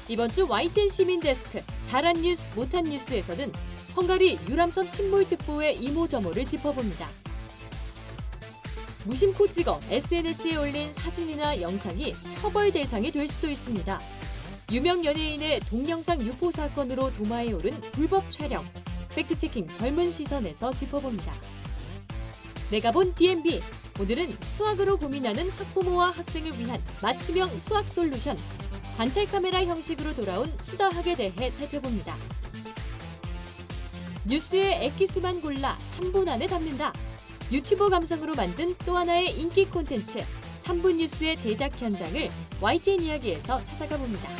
이번 주 YTN 시민데스크 잘한 뉴스 못한 뉴스에서는 헝가리 유람선 침몰 특보의 이모저모를 짚어봅니다. 무심코 찍어 SNS에 올린 사진이나 영상이 처벌 대상이 될 수도 있습니다. 유명 연예인의 동영상 유포 사건으로 도마에 오른 불법 촬영. 팩트체킹 젊은 시선에서 짚어봅니다. 내가 본 DMB. 오늘은 수학으로 고민하는 학부모와 학생을 위한 맞춤형 수학 솔루션. 관찰 카메라 형식으로 돌아온 수다학에 대해 살펴봅니다. 뉴스의 엑기스만 골라 3분 안에 담는다. 유튜버 감성으로 만든 또 하나의 인기 콘텐츠 3분 뉴스의 제작 현장을 YTN 이야기에서 찾아가 봅니다.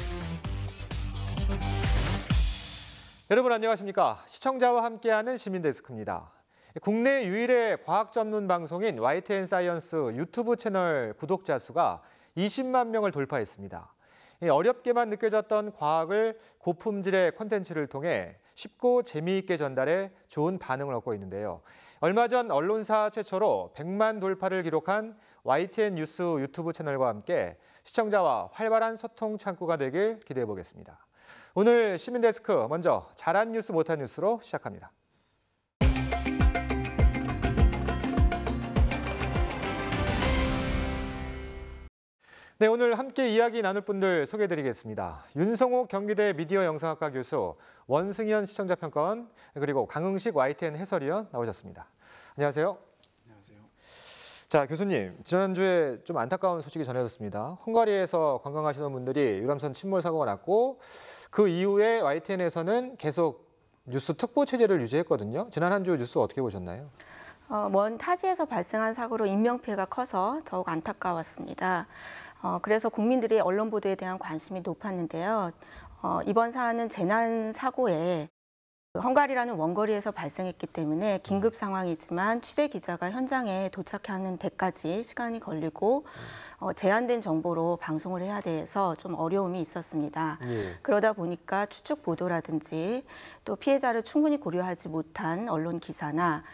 여러분 안녕하십니까? 시청자와 함께하는 시민데스크입니다. 국내 유일의 과학 전문 방송인 YTN 사이언스 유튜브 채널 구독자 수가 20만 명을 돌파했습니다. 어렵게만 느껴졌던 과학을 고품질의 콘텐츠를 통해 쉽고 재미있게 전달해 좋은 반응을 얻고 있는데요. 얼마 전 언론사 최초로 100만 돌파를 기록한 YTN 뉴스 유튜브 채널과 함께 시청자와 활발한 소통 창구가 되길 기대해 보겠습니다. 오늘 시민데스크 먼저 잘한 뉴스 못한 뉴스로 시작합니다. 네, 오늘 함께 이야기 나눌 분들 소개해드리겠습니다. 윤성옥 경기대 미디어 영상학과 교수, 원승현 시청자평가원, 그리고 강흥식 YTN 해설위원 나오셨습니다. 안녕하세요. 안녕하세요. 자, 교수님, 지난주에 좀 안타까운 소식이 전해졌습니다. 헝가리에서 관광하시는 분들이 유람선 침몰 사고가 났고 그 이후에 YTN에서는 계속 뉴스 특보 체제를 유지했거든요. 지난 한 주 뉴스 어떻게 보셨나요? 먼 타지에서 발생한 사고로 인명피해가 커서 더욱 안타까웠습니다. 그래서 국민들이 언론 보도에 대한 관심이 높았는데요. 이번 사안은 재난 사고에 헝가리라는 원거리에서 발생했기 때문에 긴급 상황이지만 취재 기자가 현장에 도착하는 데까지 시간이 걸리고 제한된 정보로 방송을 해야 돼서 좀 어려움이 있었습니다. 그러다 보니까 추측 보도라든지 또 피해자를 충분히 고려하지 못한 언론 기사나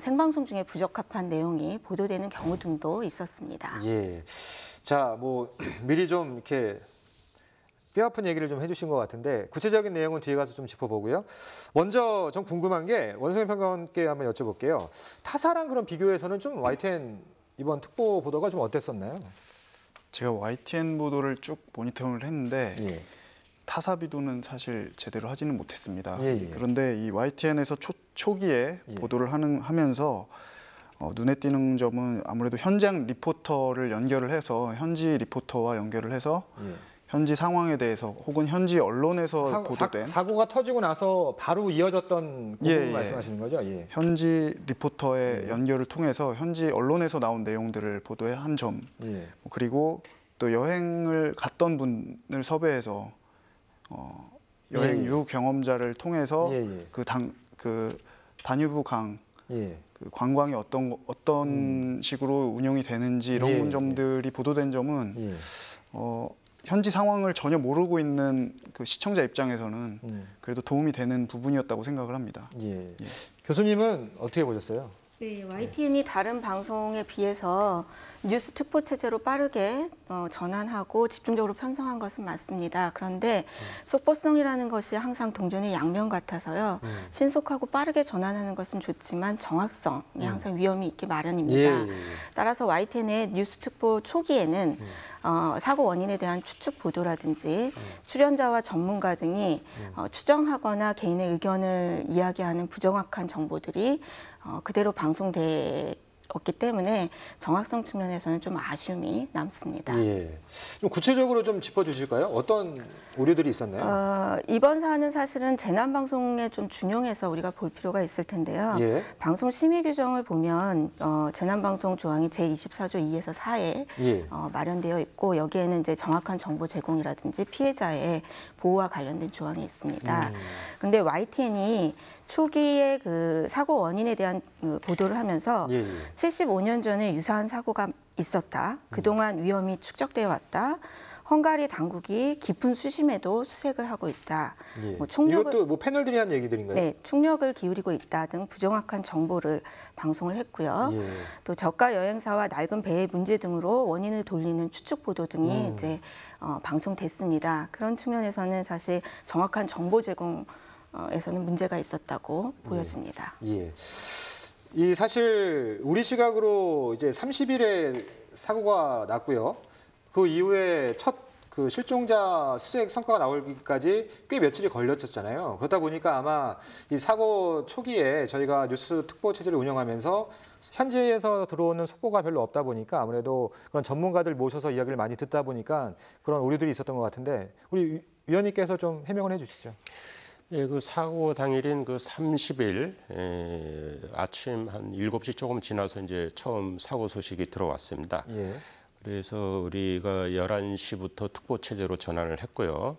생방송 중에 부적합한 내용이 보도되는 경우 등도 있었습니다. 예. 자, 뭐 미리 좀 이렇게 뼈아픈 얘기를 좀 해주신 것 같은데 구체적인 내용은 뒤에 가서 좀 짚어보고요. 먼저 좀 궁금한 게 원승현 평가원께 한번 여쭤볼게요. 타사랑 그런 비교해서는 좀 YTN 이번 특보 보도가 좀 어땠었나요? 제가 YTN 보도를 쭉 모니터링을 했는데 예. 타사 비도는 사실 제대로 하지는 못했습니다. 예. 그런데 이 YTN에서 초기에 보도를 하면서 눈에 띄는 점은 아무래도 현장 리포터를 연결을 해서 현지 리포터와 연결을 해서 현지 상황에 대해서 혹은 현지 언론에서 보도된 사고가 터지고 나서 바로 이어졌던 그 부분 말씀하시는 거죠? 예. 현지 리포터의 연결을 통해서 현지 언론에서 나온 내용들을 보도한 점 그리고 또 여행을 갔던 분을 섭외해서 여행 유 경험자를 통해서 그 다뉴브 강 그 관광이 어떤 식으로 운영이 되는지 이런 점들이 보도된 점은 현지 상황을 전혀 모르고 있는 그 시청자 입장에서는 그래도 도움이 되는 부분이었다고 생각을 합니다. 교수님은 어떻게 보셨어요? 네, YTN이 다른 방송에 비해서 뉴스 특보 체제로 빠르게 전환하고 집중적으로 편성한 것은 맞습니다. 그런데 속보성이라는 것이 항상 동전의 양면 같아서요. 신속하고 빠르게 전환하는 것은 좋지만 정확성이 항상 위험이 있기 마련입니다. 따라서 YTN의 뉴스 특보 초기에는 사고 원인에 대한 추측 보도라든지 출연자와 전문가 등이 추정하거나 개인의 의견을 이야기하는 부정확한 정보들이 그대로 방송되었기 때문에 정확성 측면에서는 좀 아쉬움이 남습니다. 좀 구체적으로 좀 짚어주실까요? 어떤 우려들이 있었나요? 이번 사안은 사실은 재난 방송에 좀 준용해서 우리가 볼 필요가 있을 텐데요. 방송 심의 규정을 보면 재난 방송 조항이 제24조 2에서 4에 마련되어 있고 여기에는 이제 정확한 정보 제공이라든지 피해자의 보호와 관련된 조항이 있습니다. 그런데 YTN이 초기에 그 사고 원인에 대한 보도를 하면서 75년 전에 유사한 사고가 있었다. 그동안 위험이 축적되어 왔다. 헝가리 당국이 깊은 수심에도 수색을 하고 있다. 예. 뭐 총력을, 이것도 뭐 패널들이 한 얘기들인가요? 네, 총력을 기울이고 있다 등 부정확한 정보를 방송을 했고요. 예. 또 저가 여행사와 낡은 배의 문제 등으로 원인을 돌리는 추측 보도 등이 이제 방송됐습니다. 그런 측면에서는 사실 정확한 정보 제공에서는 문제가 있었다고 보여집니다. 예. 이 사실 우리 시각으로 이제 30일에 사고가 났고요. 그 이후에 첫 그 실종자 수색 성과가 나오기까지 꽤 며칠이 걸렸었잖아요. 그러다 보니까 아마 이 사고 초기에 저희가 뉴스 특보 체제를 운영하면서 현지에서 들어오는 속보가 별로 없다 보니까 아무래도 그런 전문가들 모셔서 이야기를 많이 듣다 보니까 그런 오류들이 있었던 것 같은데 우리 위원님께서 좀 해명을 해주시죠. 예, 그 사고 당일인 그 30일 아침 한 7시 조금 지나서 이제 처음 사고 소식이 들어왔습니다. 예. 그래서 우리가 11시부터 특보 체제로 전환을 했고요.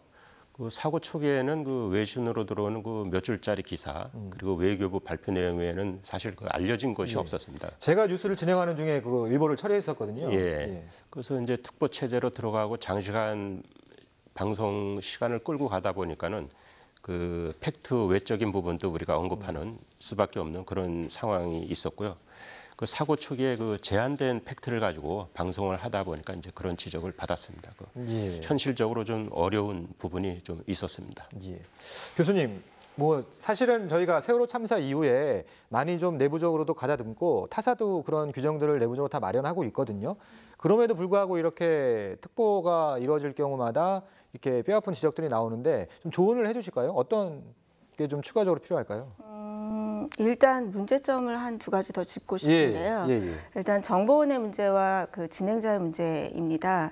그 사고 초기에는 그 외신으로 들어오는 그 몇 줄짜리 기사 그리고 외교부 발표 내용 외에는 사실 그 알려진 것이 없었습니다. 제가 뉴스를 진행하는 중에 그 일보를 처리했었거든요. 예. 그래서 이제 특보 체제로 들어가고 장시간 방송 시간을 끌고 가다 보니까는 그 팩트 외적인 부분도 우리가 언급하는 수밖에 없는 그런 상황이 있었고요. 그 사고 초기에 그 제한된 팩트를 가지고 방송을 하다 보니까 이제 그런 지적을 받았습니다. 예. 현실적으로 좀 어려운 부분이 좀 있었습니다. 예. 교수님, 뭐 사실은 저희가 세월호 참사 이후에 많이 좀 내부적으로도 가다듬고 타사도 그런 규정들을 내부적으로 다 마련하고 있거든요. 그럼에도 불구하고 이렇게 특보가 이루어질 경우마다 이렇게 뼈아픈 지적들이 나오는데 좀 조언을 해주실까요? 어떤 게 좀 추가적으로 필요할까요? 일단 문제점을 한 두 가지 더 짚고 싶은데요. 예. 일단 정보원의 문제와 그 진행자의 문제입니다.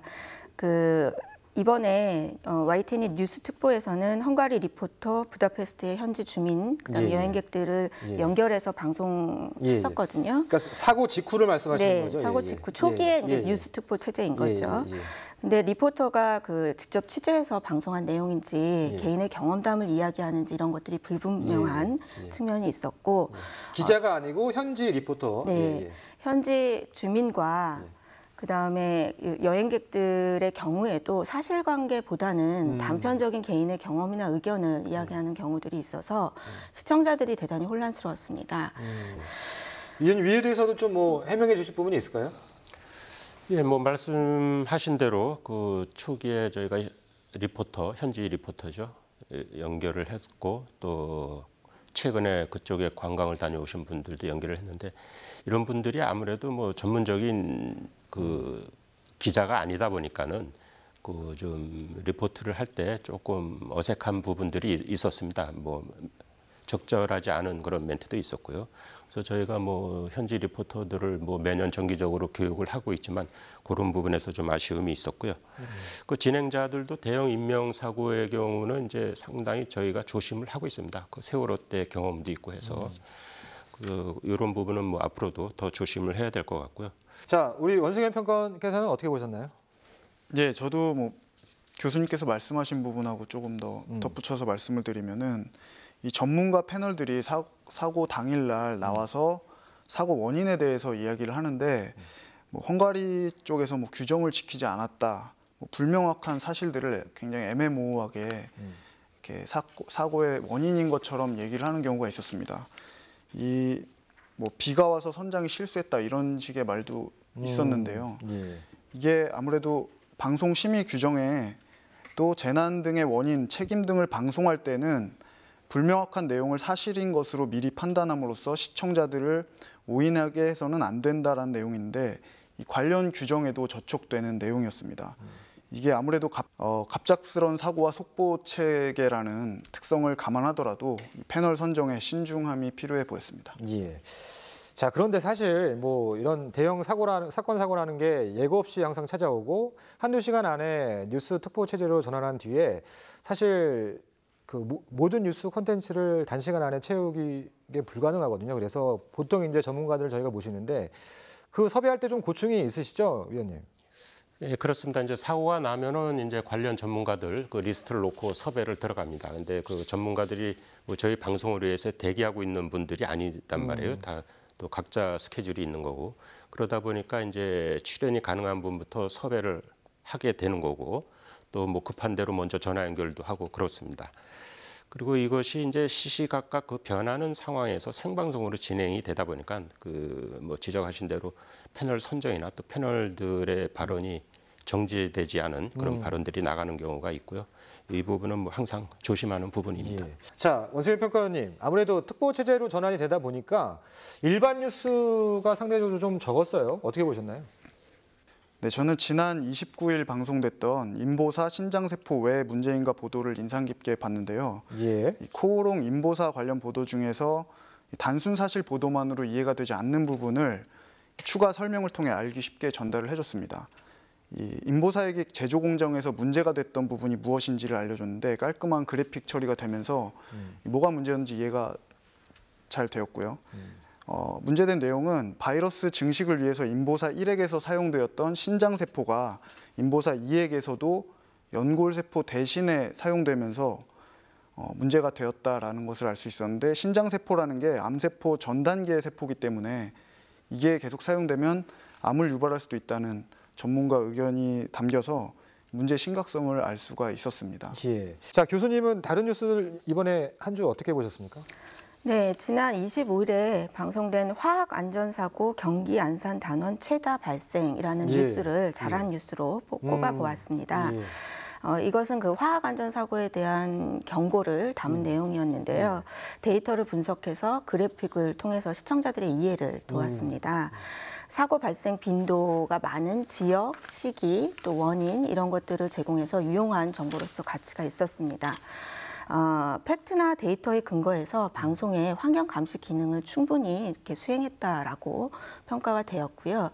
그 이번에 YTN 뉴스 특보에서는 헝가리 리포터, 부다페스트의 현지 주민, 그다음에 예. 여행객들을 예. 연결해서 방송했었거든요. 그러니까 사고 직후를 말씀하시는 네, 거죠? 사고 예. 직후 초기에 이제 예. 뉴스 특보 체제인 거죠. 예. 근데 리포터가 그 직접 취재해서 방송한 내용인지 예. 개인의 경험담을 이야기하는지 이런 것들이 불분명한 예. 측면이 있었고 기자가 아니고 현지 리포터. 네, 예. 현지 주민과 그다음에 여행객들의 경우에도 사실관계보다는 단편적인 개인의 경험이나 의견을 이야기하는 경우들이 있어서 시청자들이 대단히 혼란스러웠습니다. 위원님 위에 대해서도 좀 뭐 해명해 주실 부분이 있을까요? 예, 뭐 말씀하신 대로 그 초기에 저희가 리포터, 현지 리포터죠, 연결을 했고 또 최근에 그쪽에 관광을 다녀오신 분들도 연결을 했는데 이런 분들이 아무래도 뭐 전문적인 그 기자가 아니다 보니까는 그 좀 리포트를 할 때 조금 어색한 부분들이 있었습니다. 뭐 적절하지 않은 그런 멘트도 있었고요. 그래서 저희가 뭐 현지 리포터들을 뭐 매년 정기적으로 교육을 하고 있지만 그런 부분에서 좀 아쉬움이 있었고요. 그 진행자들도 대형 인명 사고의 경우는 이제 상당히 저희가 조심을 하고 있습니다. 그 세월호 때 경험도 있고 해서 그 이런 부분은 뭐 앞으로도 더 조심을 해야 될 것 같고요. 자, 우리 원승현 평론가께서는 어떻게 보셨나요? 예, 저도 뭐 교수님께서 말씀하신 부분하고 조금 더 덧붙여서 말씀을 드리면은 이 전문가 패널들이 사고 당일날 나와서 사고 원인에 대해서 이야기를 하는데 뭐 헝가리 쪽에서 뭐 규정을 지키지 않았다, 뭐 불명확한 사실들을 굉장히 애매모호하게 이렇게 사고의 원인인 것처럼 얘기를 하는 경우가 있었습니다. 이 뭐 비가 와서 선장이 실수했다 이런 식의 말도 있었는데요. 예. 이게 아무래도 방송 심의 규정에 또 재난 등의 원인, 책임 등을 방송할 때는 불명확한 내용을 사실인 것으로 미리 판단함으로써 시청자들을 오인하게 해서는 안 된다라는 내용인데 이 관련 규정에도 저촉되는 내용이었습니다. 이게 아무래도 갑작스러운 사고와 속보 체계라는 특성을 감안하더라도 이 패널 선정에 신중함이 필요해 보였습니다. 예. 자, 그런데 사실 뭐 이런 대형 사건 사고라는 게 예고 없이 항상 찾아오고 한두 시간 안에 뉴스 특보 체제로 전환한 뒤에 사실 그 모든 뉴스 콘텐츠를 단시간 안에 채우기 게 불가능하거든요. 그래서 보통 이제 전문가들을 저희가 모시는데 그 섭외할 때 좀 고충이 있으시죠, 위원님? 예, 그렇습니다. 이제 사고가 나면은 이제 관련 전문가들 그 리스트를 놓고 섭외를 들어갑니다. 근데 그 전문가들이 뭐 저희 방송을 위해서 대기하고 있는 분들이 아니단 말이에요. 다 또 각자 스케줄이 있는 거고 그러다 보니까 이제 출연이 가능한 분부터 섭외를 하게 되는 거고 또 뭐 급한 대로 먼저 전화 연결도 하고 그렇습니다. 그리고 이것이 이제 시시각각 그 변하는 상황에서 생방송으로 진행이 되다 보니까 그 뭐 지적하신 대로 패널 선정이나 또 패널들의 발언이 정제되지 않은 그런 발언들이 나가는 경우가 있고요. 이 부분은 뭐 항상 조심하는 부분입니다. 예. 자, 원세일 평가원님, 아무래도 특보 체제로 전환이 되다 보니까 일반 뉴스가 상대적으로 좀 적었어요. 어떻게 보셨나요? 네, 저는 지난 29일 방송됐던 인보사 신장세포 왜 문제인가 보도를 인상 깊게 봤는데요. 예. 이 코오롱 인보사 관련 보도 중에서 단순 사실 보도만으로 이해가 되지 않는 부분을 추가 설명을 통해 알기 쉽게 전달을 해줬습니다. 이 인보사에게 제조 공정에서 문제가 됐던 부분이 무엇인지를 알려줬는데 깔끔한 그래픽 처리가 되면서 뭐가 문제였는지 이해가 잘 되었고요. 문제된 내용은 바이러스 증식을 위해서 인보사 1액에서 사용되었던 신장세포가 인보사 2액에서도 연골세포 대신에 사용되면서 문제가 되었다라는 것을 알 수 있었는데, 신장세포라는 게 암세포 전 단계의 세포이기 때문에 이게 계속 사용되면 암을 유발할 수도 있다는 전문가 의견이 담겨서 문제의 심각성을 알 수가 있었습니다. 예. 자, 교수님은 다른 뉴스를 이번에 한 주 어떻게 보셨습니까? 네, 지난 25일에 방송된 화학안전사고 경기 안산 단원 최다 발생이라는 뉴스를 잘한 뉴스로 꼽아 보았습니다. 이것은 그 화학안전사고에 대한 경고를 담은 내용이었는데요. 데이터를 분석해서 그래픽을 통해서 시청자들의 이해를 도왔습니다. 사고 발생 빈도가 많은 지역, 시기, 또 원인 이런 것들을 제공해서 유용한 정보로서 가치가 있었습니다. 팩트나 데이터에 근거해서 방송의 환경 감시 기능을 충분히 이렇게 수행했다라고 평가가 되었고요.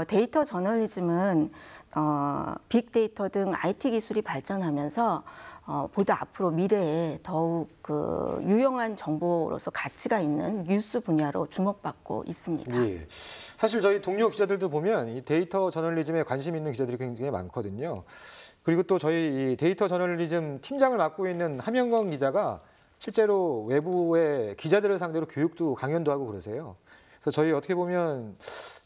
데이터 저널리즘은 빅데이터 등 IT 기술이 발전하면서 보다 앞으로 미래에 더욱 그 유용한 정보로서 가치가 있는 뉴스 분야로 주목받고 있습니다. 예. 사실 저희 동료 기자들도 보면 이 데이터 저널리즘에 관심 있는 기자들이 굉장히 많거든요. 그리고 또 저희 이 데이터 저널리즘 팀장을 맡고 있는 함영건 기자가 실제로 외부의 기자들을 상대로 교육도 강연도 하고 그러세요. 그래서 저희 어떻게 보면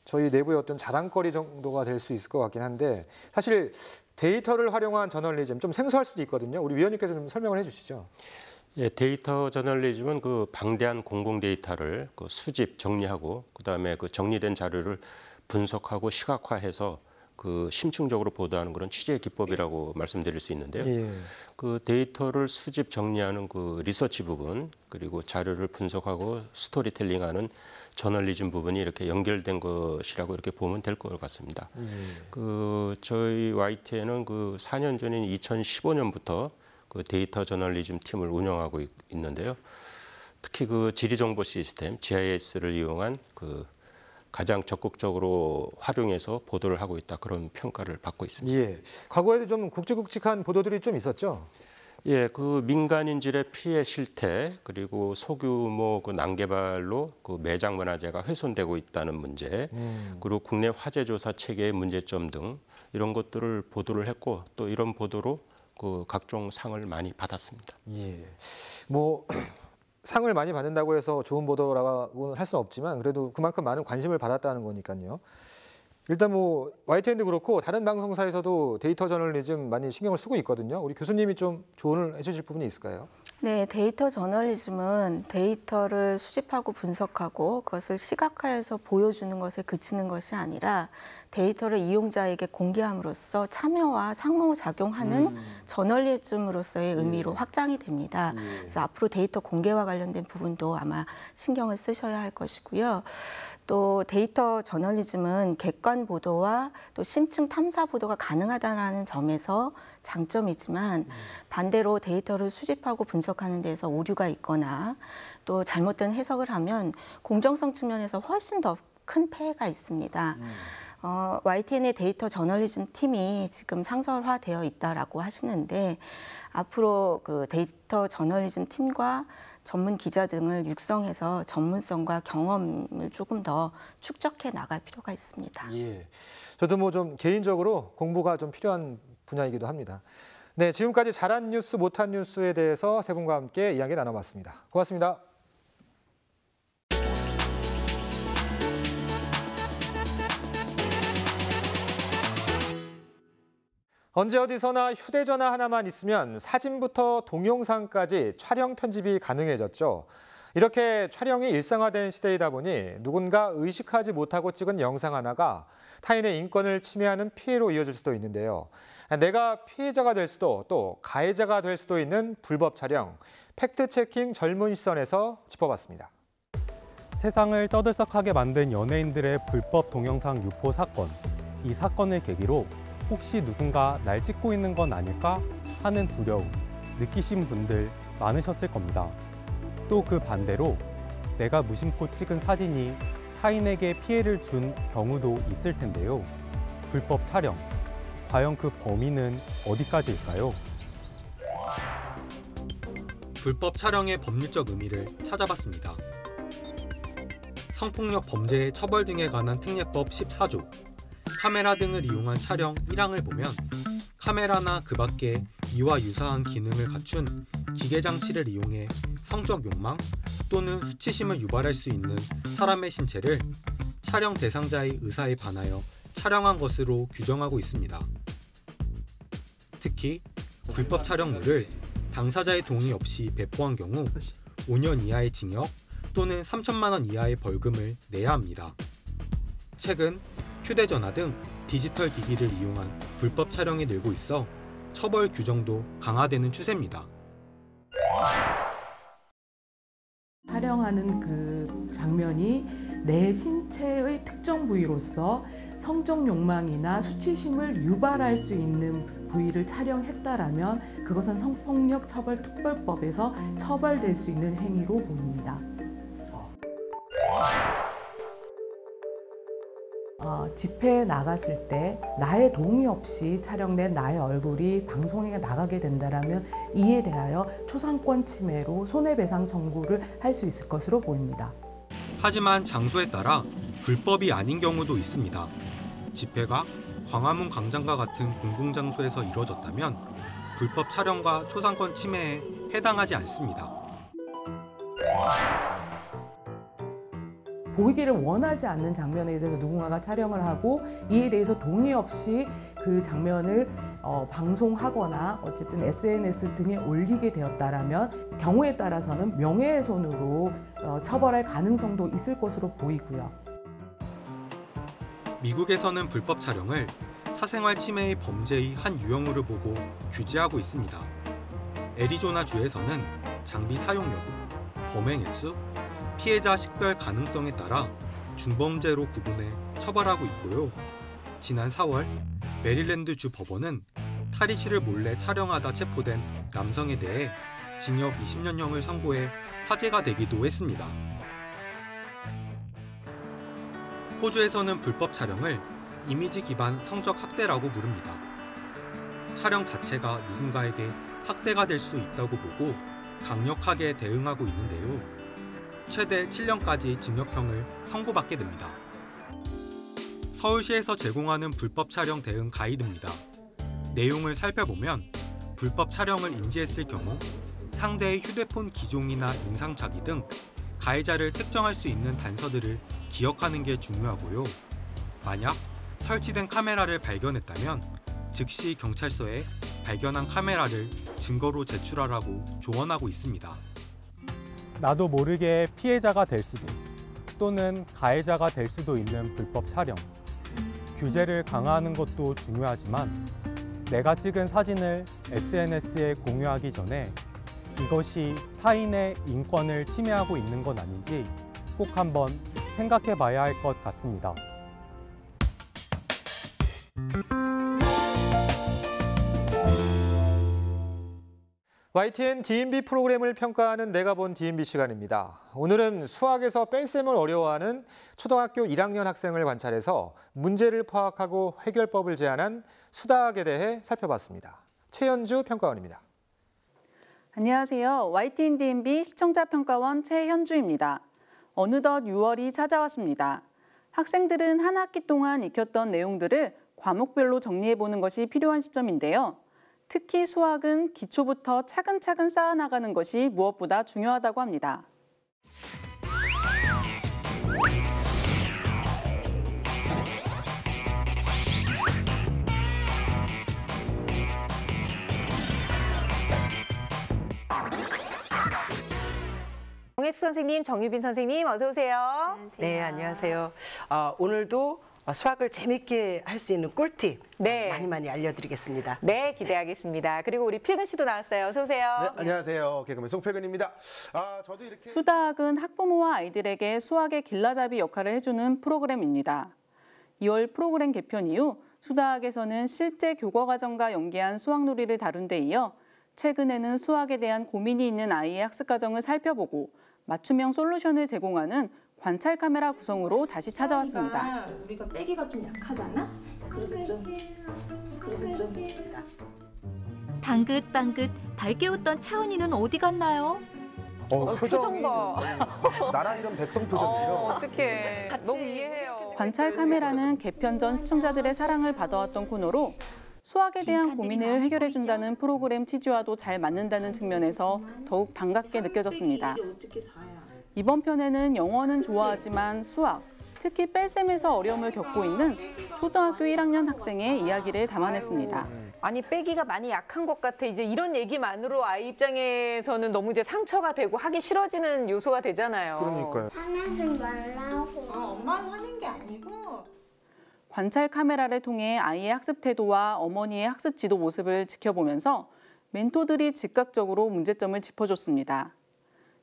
저희 내부의 어떤 자랑거리 정도가 될 수 있을 것 같긴 한데, 사실 데이터를 활용한 저널리즘 좀 생소할 수도 있거든요. 우리 위원님께서 좀 설명을 해주시죠. 예, 데이터 저널리즘은 그 방대한 공공 데이터를 그 수집, 정리하고 그다음에 그 정리된 자료를 분석하고 시각화해서 그 심층적으로 보도하는 그런 취재 기법이라고 말씀드릴 수 있는데요. 예. 그 데이터를 수집, 정리하는 그 리서치 부분, 그리고 자료를 분석하고 스토리텔링하는 저널리즘 부분이 이렇게 연결된 것이라고 이렇게 보면 될 것 같습니다. 그 저희 YTN은 그 4년 전인 2015년부터 그 데이터 저널리즘 팀을 운영하고 있는데요. 특히 그 지리정보 시스템 GIS를 이용한 그 가장 적극적으로 활용해서 보도를 하고 있다, 그런 평가를 받고 있습니다. 예. 과거에도 좀 굵직굵직한 보도들이 좀 있었죠. 예, 그 민간인질의 피해 실태, 그리고 소규모 그 난개발로 그 매장 문화재가 훼손되고 있다는 문제, 그리고 국내 화재 조사 체계의 문제점 등 이런 것들을 보도를 했고, 또 이런 보도로 그 각종 상을 많이 받았습니다. 예. 뭐 상을 많이 받는다고 해서 좋은 보도라고는 할 수는 없지만 그래도 그만큼 많은 관심을 받았다는 거니까요. 일단 뭐 YTN도 그렇고 다른 방송사에서도 데이터 저널리즘 많이 신경을 쓰고 있거든요. 우리 교수님이 좀 조언을 해주실 부분이 있을까요? 네, 데이터 저널리즘은 데이터를 수집하고 분석하고 그것을 시각화해서 보여주는 것에 그치는 것이 아니라 데이터를 이용자에게 공개함으로써 참여와 상호작용하는 저널리즘으로서의 의미로 확장이 됩니다. 그래서 앞으로 데이터 공개와 관련된 부분도 아마 신경을 쓰셔야 할 것이고요. 또 데이터 저널리즘은 객관 보도와 또 심층 탐사 보도가 가능하다는 점에서 장점이지만 반대로 데이터를 수집하고 분석하는 데에서 오류가 있거나 또 잘못된 해석을 하면 공정성 측면에서 훨씬 더 큰 폐해가 있습니다. YTN의 데이터 저널리즘 팀이 지금 상설화되어 있다라고 하시는데 앞으로 그 데이터 저널리즘 팀과 전문 기자 등을 육성해서 전문성과 경험을 조금 더 축적해 나갈 필요가 있습니다. 예. 저도 뭐 좀 개인적으로 공부가 좀 필요한 분야이기도 합니다. 네, 지금까지 잘한 뉴스, 못한 뉴스에 대해서 세 분과 함께 이야기 나눠봤습니다. 고맙습니다. 언제 어디서나 휴대전화 하나만 있으면 사진부터 동영상까지 촬영 편집이 가능해졌죠. 이렇게 촬영이 일상화된 시대이다 보니 누군가 의식하지 못하고 찍은 영상 하나가 타인의 인권을 침해하는 피해로 이어질 수도 있는데요. 내가 피해자가 될 수도 또 가해자가 될 수도 있는 불법 촬영, 팩트체킹 젊은 시선에서 짚어봤습니다. 세상을 떠들썩하게 만든 연예인들의 불법 동영상 유포 사건. 이 사건을 계기로 혹시 누군가 날 찍고 있는 건 아닐까 하는 두려움 느끼신 분들 많으셨을 겁니다. 또 그 반대로 내가 무심코 찍은 사진이 타인에게 피해를 준 경우도 있을 텐데요. 불법 촬영, 과연 그 범위는 어디까지일까요? 불법 촬영의 법률적 의미를 찾아봤습니다. 성폭력 범죄의 처벌 등에 관한 특례법 14조, 카메라 등을 이용한 촬영 1항을 보면 카메라나 그 밖에 이와 유사한 기능을 갖춘 기계장치를 이용해 성적 욕망 또는 수치심을 유발할 수 있는 사람의 신체를 촬영 대상자의 의사에 반하여 촬영한 것으로 규정하고 있습니다. 특히 불법 촬영물을 당사자의 동의 없이 배포한 경우 5년 이하의 징역 또는 3천만 원 이하의 벌금을 내야 합니다. 최근 휴대전화 등 디지털 기기를 이용한 불법 촬영이 늘고 있어 처벌 규정도 강화되는 추세입니다. 촬영하는 그 장면이 내 신체의 특정 부위로서 성적 욕망이나 수치심을 유발할 수 있는 부위를 촬영했다라면 그것은 성폭력 처벌 특별법에서 처벌될 수 있는 행위로 보입니다. 집회에 나갔을 때 나의 동의 없이 촬영된 나의 얼굴이 방송에 나가게 된다면 이에 대하여 초상권 침해로 손해배상 청구를 할 수 있을 것으로 보입니다. 하지만 장소에 따라 불법이 아닌 경우도 있습니다. 집회가 광화문 광장과 같은 공공장소에서 이루어졌다면 불법 촬영과 초상권 침해에 해당하지 않습니다. 보이기를 원하지 않는 장면에 대해서 누군가가 촬영을 하고 이에 대해서 동의 없이 그 장면을 방송하거나 어쨌든 SNS 등에 올리게 되었다라면 경우에 따라서는 명예훼손으로 처벌할 가능성도 있을 것으로 보이고요. 미국에서는 불법 촬영을 사생활 침해의 범죄의 한 유형으로 보고 규제하고 있습니다. 애리조나주에서는 장비 사용 여부, 범행 횟수, 피해자 식별 가능성에 따라 중범죄로 구분해 처벌하고 있고요. 지난 4월 메릴랜드주 법원은 탈의실을 몰래 촬영하다 체포된 남성에 대해 징역 20년형을 선고해 화제가 되기도 했습니다. 호주에서는 불법 촬영을 이미지 기반 성적 학대라고 부릅니다. 촬영 자체가 누군가에게 학대가 될 수 있다고 보고 강력하게 대응하고 있는데요. 최대 7년까지 징역형을 선고받게 됩니다. 서울시에서 제공하는 불법 촬영 대응 가이드입니다. 내용을 살펴보면 불법 촬영을 인지했을 경우 상대의 휴대폰 기종이나 인상착의 등 가해자를 특정할 수 있는 단서들을 기억하는 게 중요하고요. 만약 설치된 카메라를 발견했다면 즉시 경찰서에 발견한 카메라를 증거로 제출하라고 조언하고 있습니다. 나도 모르게 피해자가 될 수도 또는 가해자가 될 수도 있는 불법 촬영. 규제를 강화하는 것도 중요하지만 내가 찍은 사진을 SNS에 공유하기 전에 이것이 타인의 인권을 침해하고 있는 건 아닌지 꼭 한번 생각해 봐야 할 것 같습니다. YTN D&B 프로그램을 평가하는 내가 본 D&B 시간입니다. 오늘은 수학에서 뺄셈을 어려워하는 초등학교 1학년 학생을 관찰해서 문제를 파악하고 해결법을 제안한 수다학에 대해 살펴봤습니다. 최현주 평가원입니다. 안녕하세요. YTN D&B 시청자평가원 최현주입니다. 어느덧 6월이 찾아왔습니다. 학생들은 한 학기 동안 익혔던 내용들을 과목별로 정리해보는 것이 필요한 시점인데요. 특히 수학은 기초부터 차근차근 쌓아나가는 것이 무엇보다 중요하다고 합니다. 정혜수 선생님, 정유빈 선생님 어서 오세요. 안녕하세요. 네, 안녕하세요. 오늘도 수학을 재밌게 할 수 있는 꿀팁 많이 알려드리겠습니다. 네, 기대하겠습니다. 그리고 우리 필근 씨도 나왔어요. 어서 오세요. 네, 안녕하세요. 개그맨 송필근입니다. 저도 이렇게 수다학은 학부모와 아이들에게 수학의 길라잡이 역할을 해주는 프로그램입니다. 2월 프로그램 개편 이후 수다학에서는 실제 교과과정과 연계한 수학놀이를 다룬 데 이어 최근에는 수학에 대한 고민이 있는 아이의 학습 과정을 살펴보고 맞춤형 솔루션을 제공하는 관찰 카메라 구성으로 다시 찾아왔습니다. 우리가 빼기가 좀 약하잖아? 그래서 좀 방긋방긋 밝게 웃던 차은이는 어디 갔나요? 표정 봐. 나라 이름 백성 표정이죠. 어떡해. 너무 이해해요. 관찰 카메라는 개편 전 시청자들의 사랑을 받아왔던 코너로 수학에 대한 고민을 해결해준다는 프로그램 취지와도 잘 맞는다는 측면에서 더욱 반갑게 느껴졌습니다. 이번 편에는 영어는 좋아하지만 수학, 특히 뺄셈에서 어려움을 겪고 있는 초등학교 1학년 학생의 이야기를 담아냈습니다. 아니 빼기가 많이 약한 것 같아. 이제 이런 얘기만으로 아이 입장에서는 너무 이제 상처가 되고 하기 싫어지는 요소가 되잖아요. 그러니까요. 화나지 말라고. 엄마가 화낸 게 아니고. 관찰 카메라를 통해 아이의 학습 태도와 어머니의 학습 지도 모습을 지켜보면서 멘토들이 즉각적으로 문제점을 짚어줬습니다.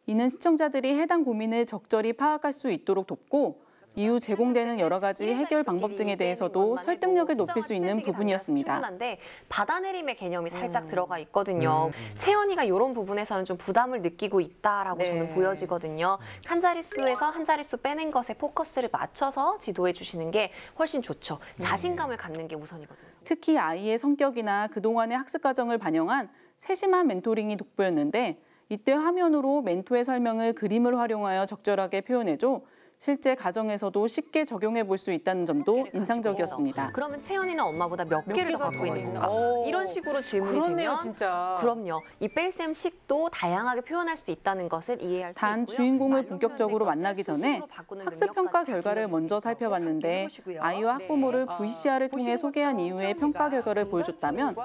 이는 시청자들이 해당 고민을 적절히 파악할 수 있도록 돕고 이후 제공되는 여러 가지 해결 방법 등에 대해서도 설득력을 높일 수 있는 부분이었습니다. 충분한데 받아내림의 개념이 살짝 들어가 있거든요. 채연이가 이런 부분에서는 좀 부담을 느끼고 있다라고 저는 보여지거든요. 한 자릿수에서 한 자릿수 빼낸 것에 포커스를 맞춰서 지도해 주시는 게 훨씬 좋죠. 자신감을 갖는 게 우선이거든요. 특히 아이의 성격이나 그동안의 학습 과정을 반영한 세심한 멘토링이 돋보였는데 이때 화면으로 멘토의 설명을 그림을 활용하여 적절하게 표현해줘 실제 가정에서도 쉽게 적용해 볼 수 있다는 점도 인상적이었습니다. 그러면 채연이는 엄마보다 몇 개를 더 갖고 있는 건가? 이런 식으로 질문이 되면 진짜. 그럼요. 이 뺄셈식도 다양하게 표현할 수 있다는 것을 이해할 수 있고요. 단 주인공을 본격적으로 만나기 전에 학습평가 결과를 먼저 살펴봤는데 아이와 학부모를 VCR을 통해 소개한 이후의 평가 결과를 보여줬다면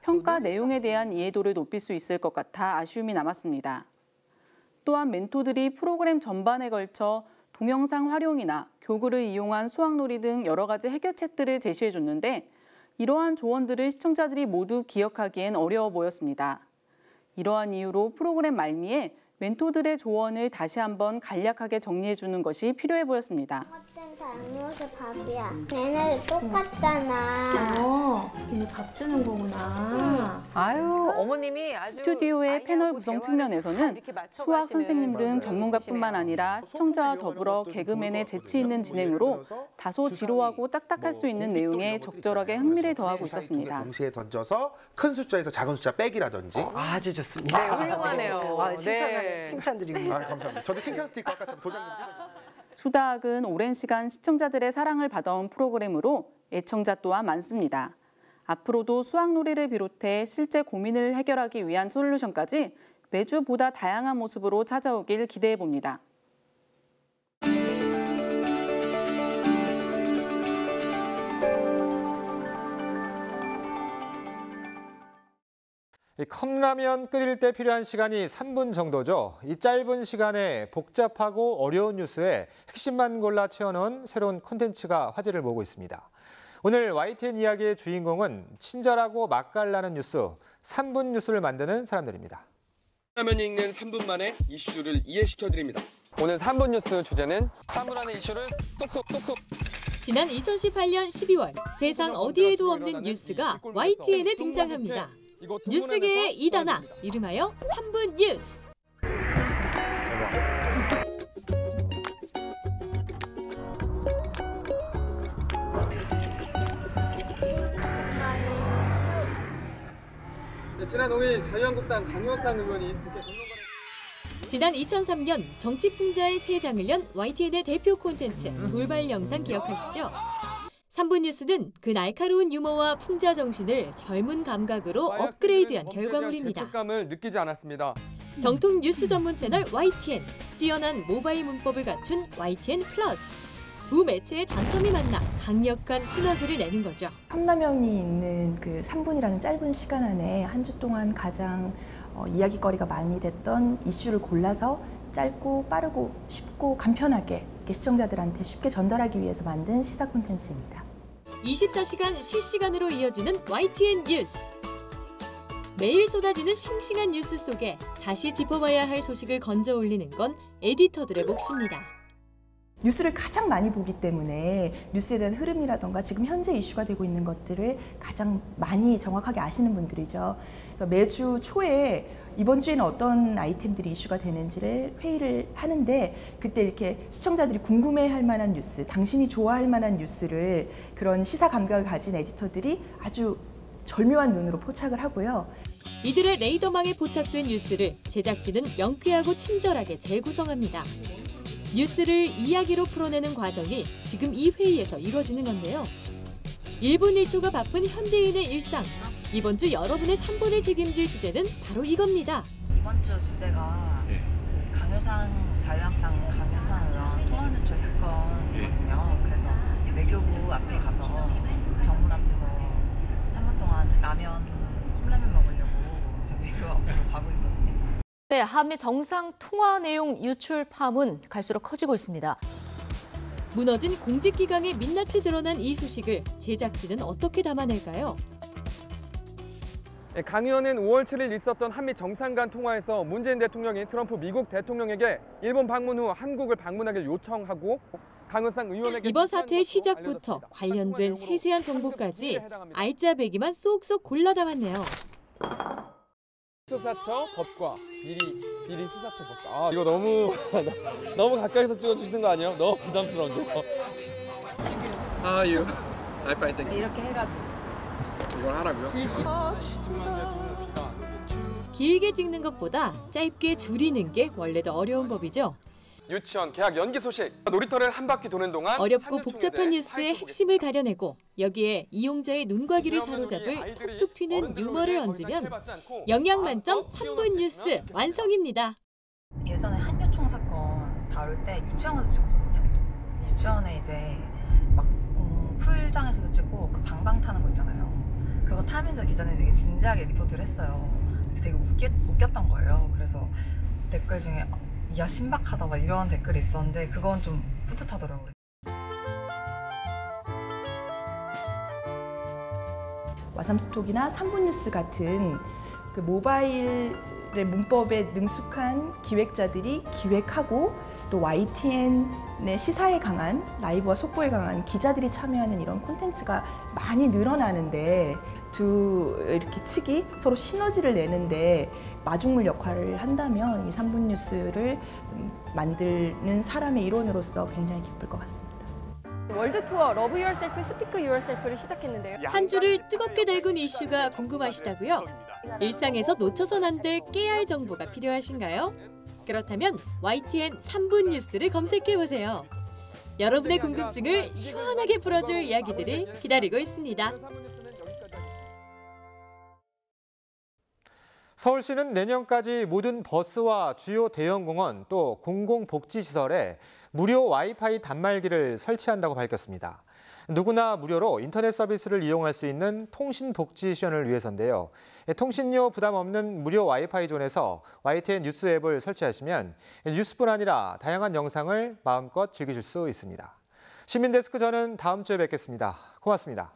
평가 내용에 대한 이해도를 높일 수 있을 것 같아 아쉬움이 남았습니다. 또한 멘토들이 프로그램 전반에 걸쳐 동영상 활용이나 교구를 이용한 수학놀이 등 여러 가지 해결책들을 제시해줬는데 이러한 조언들을 시청자들이 모두 기억하기엔 어려워 보였습니다. 이러한 이유로 프로그램 말미에 멘토들의 조언을 다시 한번 간략하게 정리해주는 것이 필요해 보였습니다. 잘못해 밥이야. 얘네들 똑같잖아. 얘네 밥 주는 거구나. 아유, 어머님이 아주 스튜디오의 패널 구성 측면에서는 수학 선생님 등 전문가뿐만 아니라 시청자와 더불어 개그맨의 재치 있는 진행으로 다소 지루하고 딱딱할 수 있는 내용에 적절하게 흥미를 더하고 있었습니다. 동시에 던져서 큰 숫자에서 작은 숫자 빼기라든지. 아주 좋습니다. 네, 훌륭하네요. 칭찬드립니다. 감사합니다. 저도 칭찬 스티커 아까처럼 도장 좀 찍어주세요. 수다학은 오랜 시간 시청자들의 사랑을 받아온 프로그램으로 애청자 또한 많습니다. 앞으로도 수학놀이를 비롯해 실제 고민을 해결하기 위한 솔루션까지 매주 보다 다양한 모습으로 찾아오길 기대해 봅니다. 이 컵라면 끓일 때 필요한 시간이 3분 정도죠. 이 짧은 시간에 복잡하고 어려운 뉴스에 핵심만 골라 채워넣은 새로운 콘텐츠가 화제를 모으고 있습니다. 오늘 YTN 이야기의 주인공은 친절하고 맛깔나는 뉴스, 3분 뉴스를 만드는 사람들입니다. 라면이 읽는 3분 만에 이슈를 이해시켜드립니다. 오늘 3분 뉴스 주제는 3분 안의 이슈를 쏙쏙. 지난 2018년 12월 세상 어디에도 없는 뉴스가 YTN에 등장합니다. 뉴스계의 이단아, 이름하여 3분 뉴스. 지난 5일 자유한국당 강효상 의원이 지난 2003년 정치풍자의 새 장을 연 YTN의 대표 콘텐츠 돌발 영상 기억하시죠? 3분 뉴스는 그 날카로운 유머와 풍자 정신을 젊은 감각으로 업그레이드한 결과물입니다. 죄책감을 느끼지 않았습니다. 정통 뉴스 전문 채널 YTN, 뛰어난 모바일 문법을 갖춘 YTN 플러스. 두 매체의 장점이 만나 강력한 시너지를 내는 거죠. 컵라면이 있는 그 3분이라는 짧은 시간 안에 한 주 동안 가장 이야기거리가 많이 됐던 이슈를 골라서 짧고 빠르고 쉽고 간편하게 시청자들한테 쉽게 전달하기 위해서 만든 시사 콘텐츠입니다. 24시간 실시간으로 이어지는 YTN 뉴스. 매일 쏟아지는 싱싱한 뉴스 속에 다시 짚어봐야 할 소식을 건져 올리는 건 에디터들의 몫입니다. 뉴스를 가장 많이 보기 때문에 뉴스에 대한 흐름이라던가 지금 현재 이슈가 되고 있는 것들을 가장 많이 정확하게 아시는 분들이죠. 그래서 매주 초에 이번 주에는 어떤 아이템들이 이슈가 되는지를 회의를 하는데 그때 이렇게 시청자들이 궁금해할 만한 뉴스, 당신이 좋아할 만한 뉴스를 그런 시사 감각을 가진 에디터들이 아주 절묘한 눈으로 포착을 하고요. 이들의 레이더망에 포착된 뉴스를 제작진은 명쾌하고 친절하게 재구성합니다. 뉴스를 이야기로 풀어내는 과정이 지금 이 회의에서 이뤄지는 건데요. 1분 1초가 바쁜 현대인의 일상. 이번 주 여러분의 3분을 책임질 주제는 바로 이겁니다. 이번 주 주제가 그 강효상 자유한국당 강효상 의원 통화 누출 사건이거든요. 그래서 외교부 앞에 가서 정문 앞에서 3분 동안 라면 컵라면 먹으려고 지금 외교 앞으로 가고 있거든요. 네, 한미 정상 통화 내용 유출 파문 갈수록 커지고 있습니다. 무너진 공직기강에 민낯이 드러난 이 소식을 제작진은 어떻게 담아낼까요? 강 의원은 5월 7일 있었던 한미 정상 간 통화에서 문재인 대통령이 트럼프 미국 대통령에게 일본 방문 후 한국을 방문하길 요청하고 강효상 의원에게 이번 사태의 시작부터 관련된 세세한 정보까지 알짜배기만 쏙쏙 골라 담았네요. 수사처 법과 비리 수사처 법과 이거 너무 너무 가까이서 찍어주시는 거 아니에요? 너무 부담스러운데요. I fine, thank you. 이렇게 해가지고 이걸 하라고요? 길게 찍는 것보다 짧게 줄이는 게 원래 더 어려운 법이죠. 유치원 개학 연기 소식. 놀이터를 한 바퀴 도는 동안 어렵고 복잡한 뉴스의 핵심을 가려내고 여기에 이용자의 눈과 귀를 사로잡을 툭툭 튀는 유머를 얹으면 영양 만점 3분 뉴스 완성입니다. 예전에 한유총 사건 다룰 때 유치원에서 찍었거든요. 유치원에 이제 막 풀장에서도 찍고 그 방방 타는 거 있잖아요. 그거 타면서 기자님이 되게 진지하게 리포트를 했어요. 되게 웃겼던 거예요. 그래서 댓글 중에 야 신박하다 막 이런 댓글이 있었는데 그건 좀 뿌듯하더라고요. 와삼스톡이나 3분 뉴스 같은 그 모바일의 문법에 능숙한 기획자들이 기획하고 또 YTN의 시사에 강한 라이브와 속보에 강한 기자들이 참여하는 이런 콘텐츠가 많이 늘어나는데 두 이렇게 측이 서로 시너지를 내는데 마중물 역할을 한다면 이 3분 뉴스를 만드는 사람의 일원으로서 굉장히 기쁠 것 같습니다. 월드 투어 러브 유얼셀프 스피크 유얼셀프를 시작했는데요. 한 주를 뜨겁게 달군 이슈가 궁금하시다고요? 일상에서 놓쳐선 안 될 깨알 정보가 필요하신가요? 그렇다면 YTN 3분 뉴스를 검색해보세요. 여러분의 궁금증을 시원하게 풀어줄 이야기들이 기다리고 있습니다. 서울시는 내년까지 모든 버스와 주요 대형 공원 또 공공복지시설에 무료 와이파이 단말기를 설치한다고 밝혔습니다. 누구나 무료로 인터넷 서비스를 이용할 수 있는 통신복지 실현을 위해서인데요. 통신료 부담 없는 무료 와이파이 존에서 YTN 뉴스 앱을 설치하시면 뉴스뿐 아니라 다양한 영상을 마음껏 즐기실 수 있습니다. 시민데스크 저는 다음 주에 뵙겠습니다. 고맙습니다.